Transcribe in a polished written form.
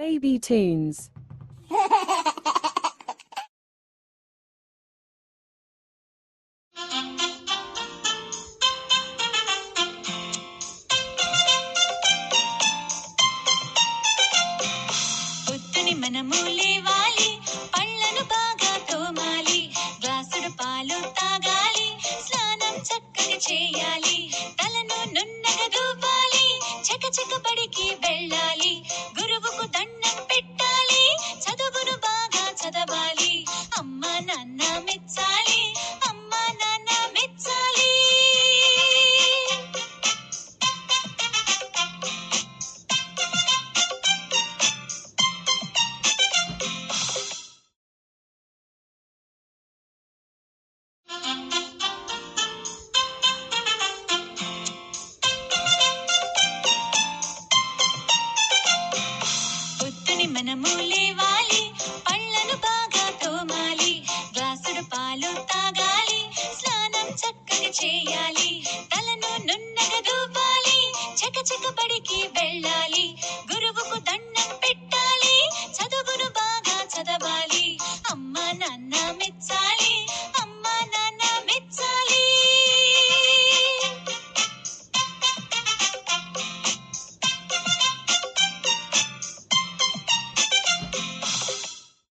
Baby tunes. పొద్దుని మనము లేవాలి, పళ్ళను బాగా తోమాలి, గ్లాసుడు పాలు తాగాలి, స్నానం చక్కగా చేయాలి, తలను నున్నగా దూపాలి, చకచక బడికి వెళ్ళాలి, గురువుకు దండం పెట్టాలి, చదువును బాగా చదవాలి, అమ్మ నాన్న మెచ్చాలి, అమ్మ నాన్న మెచ్చాలి. పొద్దుని మనము లేవాలి, పళ్ళను బాగా తోమాలి, గ్లాసుడు పాలు తాగాలి, స్నానం చక్కగా చేయాలి, తలను నున్నగా దూపాలి, చకచక బడికి వెళ్ళాలి, గురువుకు దండం